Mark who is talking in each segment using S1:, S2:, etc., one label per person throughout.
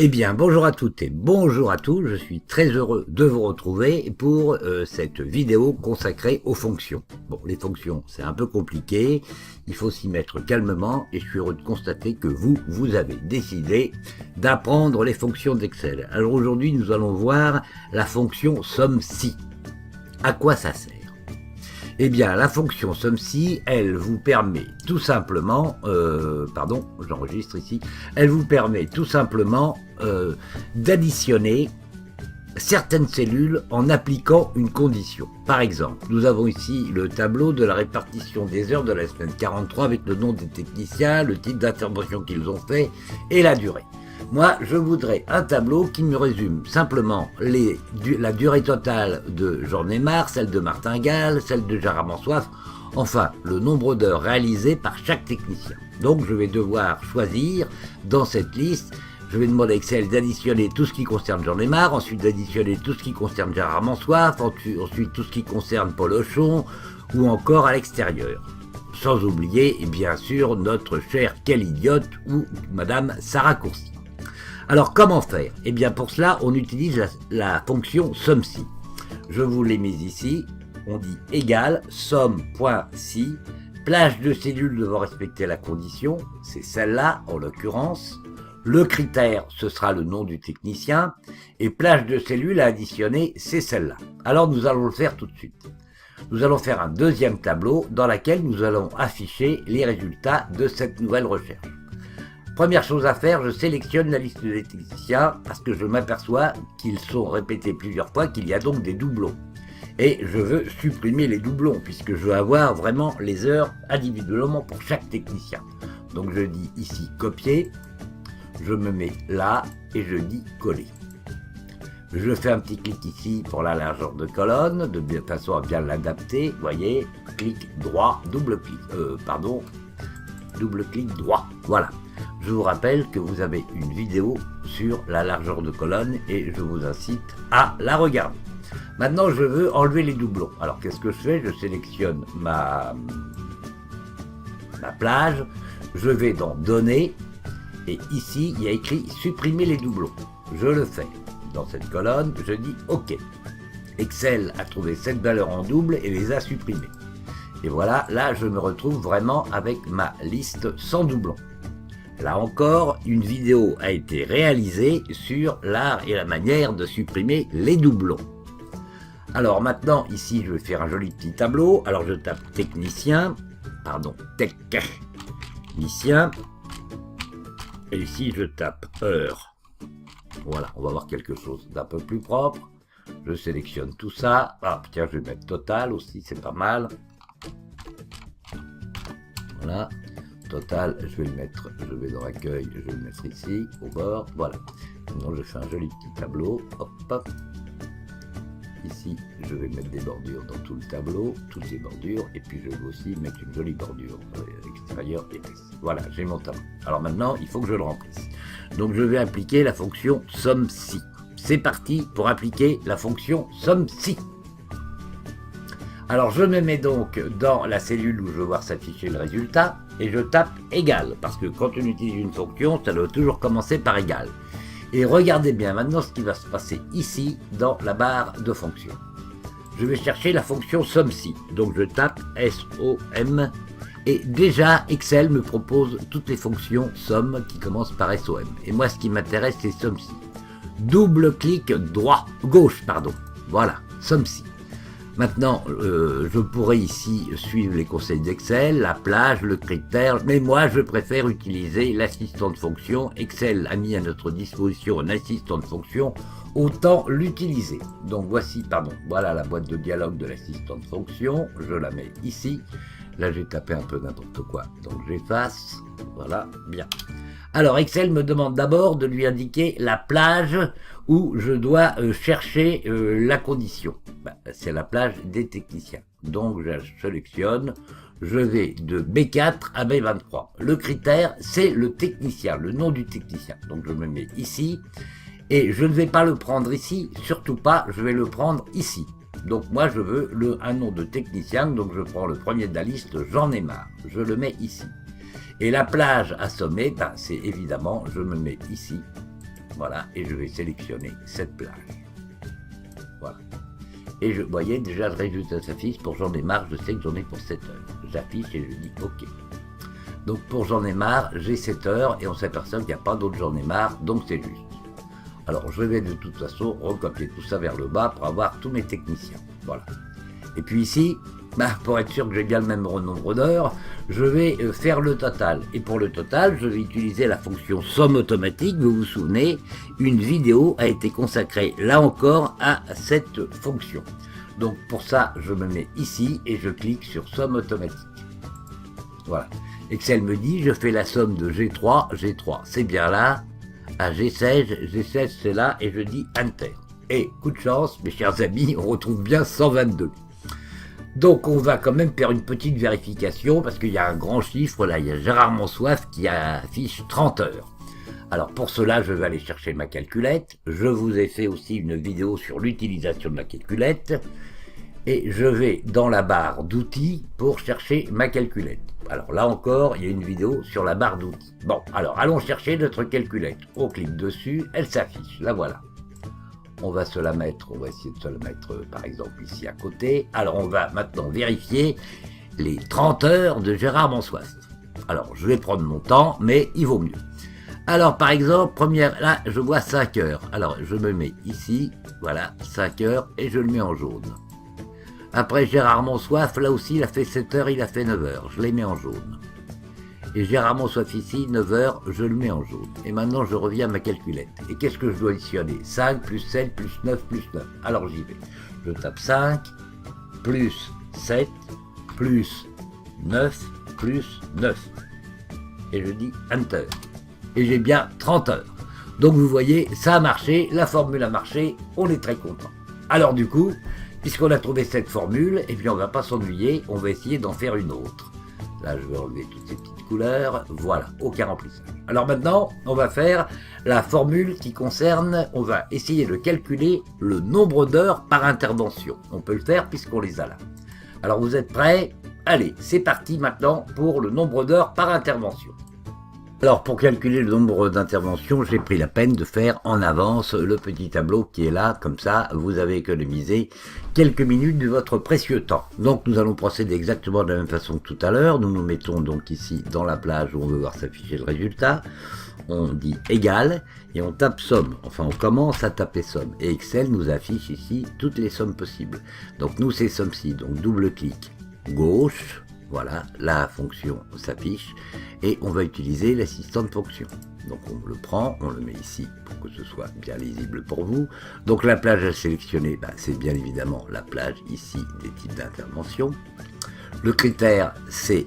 S1: Eh bien, bonjour à toutes et bonjour à tous, je suis très heureux de vous retrouver pour cette vidéo consacrée aux fonctions. Bon, les fonctions, c'est un peu compliqué, il faut s'y mettre calmement et je suis heureux de constater que vous avez décidé d'apprendre les fonctions d'Excel. Alors aujourd'hui, nous allons voir la fonction somme-si. À quoi ça sert ? Eh bien, la fonction somme-si, elle vous permet tout simplement, j'enregistre ici, elle vous permet tout simplement d'additionner certaines cellules en appliquant une condition. Par exemple, nous avons ici le tableau de la répartition des heures de la semaine 43 avec le nom des techniciens, le type d'intervention qu'ils ont fait et la durée. Moi, je voudrais un tableau qui me résume simplement la durée totale de Jean Aymar, celle de Martin Gall, celle de Gérard Mansoif, enfin, le nombre d'heures réalisées par chaque technicien. Donc, je vais devoir choisir dans cette liste, je vais demander à Excel d'additionner tout ce qui concerne Jean Aymar, ensuite d'additionner tout ce qui concerne Gérard Mansoif, ensuite tout ce qui concerne Paul Hochon, ou encore à l'extérieur. Sans oublier, bien sûr, notre chère Quelle Idiote ou Madame Sarah Courcy. Alors, comment faire ? Eh bien, pour cela, on utilise la fonction somme-si. Je vous l'ai mise ici. On dit égal somme.si, plage de cellules devant respecter la condition, c'est celle-là en l'occurrence. Le critère, ce sera le nom du technicien. Et plage de cellules à additionner, c'est celle-là. Alors, nous allons le faire tout de suite. Nous allons faire un deuxième tableau dans lequel nous allons afficher les résultats de cette nouvelle recherche. Première chose à faire, je sélectionne la liste des techniciens parce que je m'aperçois qu'ils sont répétés plusieurs fois, qu'il y a donc des doublons. Et je veux supprimer les doublons puisque je veux avoir vraiment les heures individuellement pour chaque technicien. Donc je dis ici copier, je me mets là et je dis coller. Je fais un petit clic ici pour la largeur de colonne, de façon à bien l'adapter. Vous voyez, clic droit, double clic droit. Voilà. Je vous rappelle que vous avez une vidéo sur la largeur de colonne et je vous incite à la regarder. Maintenant, je veux enlever les doublons. Alors, qu'est-ce que je fais ? Je sélectionne ma plage, je vais dans Données et ici, il y a écrit supprimer les doublons. Je le fais. Dans cette colonne, je dis OK. Excel a trouvé cette valeur en double et les a supprimées. Et voilà, là, je me retrouve vraiment avec ma liste sans doublons. Là encore, une vidéo a été réalisée sur l'art et la manière de supprimer les doublons. Alors maintenant, ici, je vais faire un joli petit tableau. Alors je tape technicien. Et ici, je tape heure. Voilà, on va voir quelque chose d'un peu plus propre. Je sélectionne tout ça. Ah, tiens, je vais mettre total aussi, c'est pas mal. Voilà. Total, je vais dans l'accueil, je vais le mettre ici, au bord, voilà. Maintenant, je fais un joli petit tableau, hop. Ici, je vais mettre des bordures dans tout le tableau, toutes les bordures, et puis je vais aussi mettre une jolie bordure extérieure épaisse. Voilà, j'ai mon tableau. Alors maintenant, il faut que je le remplisse. Donc, je vais appliquer la fonction somme-si. C'est parti pour appliquer la fonction somme-si. Alors, je me mets donc dans la cellule où je veux voir s'afficher le résultat et je tape égal parce que quand on utilise une fonction, ça doit toujours commencer par égal. Et regardez bien maintenant ce qui va se passer ici dans la barre de fonction. Je vais chercher la fonction somme-si. Donc, je tape SOM et déjà Excel me propose toutes les fonctions somme qui commencent par SOM. Et moi, ce qui m'intéresse, c'est somme-si. Double clic gauche. Voilà, somme-si. Maintenant, je pourrais ici suivre les conseils d'Excel, la plage, le critère, mais moi je préfère utiliser l'assistant de fonction. Excel a mis à notre disposition un assistant de fonction, autant l'utiliser. Donc voilà la boîte de dialogue de l'assistant de fonction, je la mets ici. Là j'ai tapé un peu n'importe quoi, donc j'efface, voilà, bien. Alors Excel me demande d'abord de lui indiquer la plage où je dois chercher la condition. C'est la plage des techniciens. Donc je sélectionne, je vais de B4 à B23. Le critère, c'est le technicien, le nom du technicien. Donc je me mets ici et je ne vais pas le prendre ici, surtout pas, je vais le prendre ici. Donc moi je veux un nom de technicien, donc je prends le premier de la liste, Jean Aymar. Je le mets ici. Et la plage à sommer, c'est évidemment, je me mets ici. voilà, et je vais sélectionner cette plage. Voilà. Et vous voyez, déjà le résultat s'affiche. Pour j'en ai marre, je sais que j'en ai pour 7 heures. J'affiche et je dis OK. Donc pour j'en ai marre, j'ai 7 heures et on s'aperçoit qu'il n'y a pas d'autre j'en ai marre, donc c'est juste. Alors je vais de toute façon recopier tout ça vers le bas pour avoir tous mes techniciens. Voilà. Et puis ici, pour être sûr que j'ai bien le même nombre d'heures, je vais faire le total. Et pour le total, je vais utiliser la fonction somme automatique. Vous vous souvenez, une vidéo a été consacrée là encore à cette fonction. Donc pour ça, je me mets ici et je clique sur somme automatique. Voilà. Excel me dit, je fais la somme de G3, G3, c'est bien là. À G16, G16 c'est là et je dis Enter. Et coup de chance, mes chers amis, on retrouve bien 122. Donc on va quand même faire une petite vérification parce qu'il y a un grand chiffre, là il y a Gérard Monsoif qui affiche 30 heures. Alors pour cela je vais aller chercher ma calculette, je vous ai fait aussi une vidéo sur l'utilisation de la calculette et je vais dans la barre d'outils pour chercher ma calculette. Alors là encore il y a une vidéo sur la barre d'outils. Bon alors allons chercher notre calculette, on clique dessus, elle s'affiche, la voilà. On va se la mettre, on va essayer de se la mettre par exemple ici à côté. Alors on va maintenant vérifier les 30 heures de Gérard Monsoif. Alors je vais prendre mon temps, mais il vaut mieux. Alors par exemple, première, là je vois 5 heures. Alors je me mets ici, voilà, 5 heures, et je le mets en jaune. Après Gérard Monsoif, là aussi il a fait 7 heures, il a fait 9 heures, je les mets en jaune. Et Gérard Monsoif ici, 9 heures, je le mets en jaune. Et maintenant, je reviens à ma calculette. Et qu'est-ce que je dois additionner? 5 plus 7 plus 9 plus 9. Alors j'y vais. Je tape 5 plus 7 plus 9 plus 9. Et je dis Enter. Et j'ai bien 30 heures. Donc vous voyez, ça a marché, la formule a marché, on est très content. Alors du coup, puisqu'on a trouvé cette formule, et puis on ne va pas s'ennuyer, on va essayer d'en faire une autre. Là, je vais enlever toutes ces petites couleurs. Voilà, aucun remplissage. Alors maintenant, on va faire la formule qui concerne, on va essayer de calculer le nombre d'heures par intervention. On peut le faire puisqu'on les a là. Alors vous êtes prêts? Allez, c'est parti maintenant pour le nombre d'heures par intervention. Alors pour calculer le nombre d'interventions, j'ai pris la peine de faire en avance le petit tableau qui est là, comme ça vous avez économisé quelques minutes de votre précieux temps. Donc nous allons procéder exactement de la même façon que tout à l'heure. Nous nous mettons donc ici dans la plage où on veut voir s'afficher le résultat. On dit égal et on tape somme. Enfin on commence à taper somme. Et Excel nous affiche ici toutes les sommes possibles. Donc nous c'est somme-ci, donc double clic gauche. Voilà, la fonction s'affiche et on va utiliser l'assistant de fonction. Donc on le prend, on le met ici pour que ce soit bien lisible pour vous. Donc la plage à sélectionner, c'est bien évidemment la plage ici des types d'intervention. Le critère, c'est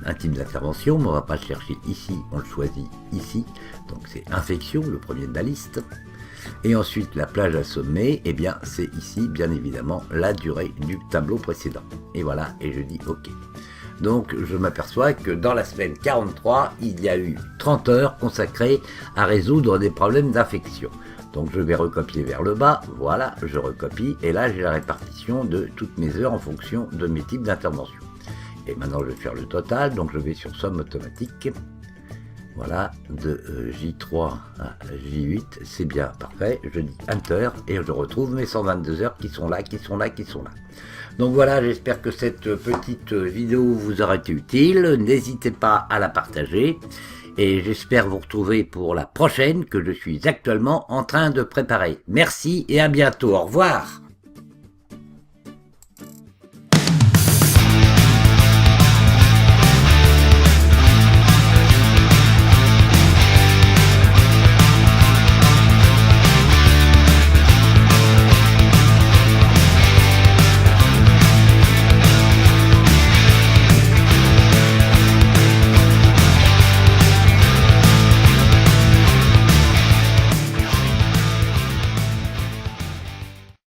S1: un type d'intervention, mais on ne va pas le chercher ici, on le choisit ici. Donc c'est infection, le premier de la liste. Et ensuite, la plage à sommer, eh bien, c'est ici, bien évidemment, la durée du tableau précédent. Et voilà, et je dis OK. Donc, je m'aperçois que dans la semaine 43, il y a eu 30 heures consacrées à résoudre des problèmes d'infection. Donc, je vais recopier vers le bas. Voilà, je recopie. Et là, j'ai la répartition de toutes mes heures en fonction de mes types d'intervention. Et maintenant, je vais faire le total. Donc, je vais sur somme automatique. Voilà, de J3 à J8, c'est bien, parfait. Je dis Enter et je retrouve mes 122 heures qui sont là, qui sont là, qui sont là. Donc voilà, j'espère que cette petite vidéo vous aura été utile. N'hésitez pas à la partager et j'espère vous retrouver pour la prochaine que je suis actuellement en train de préparer. Merci et à bientôt. Au revoir.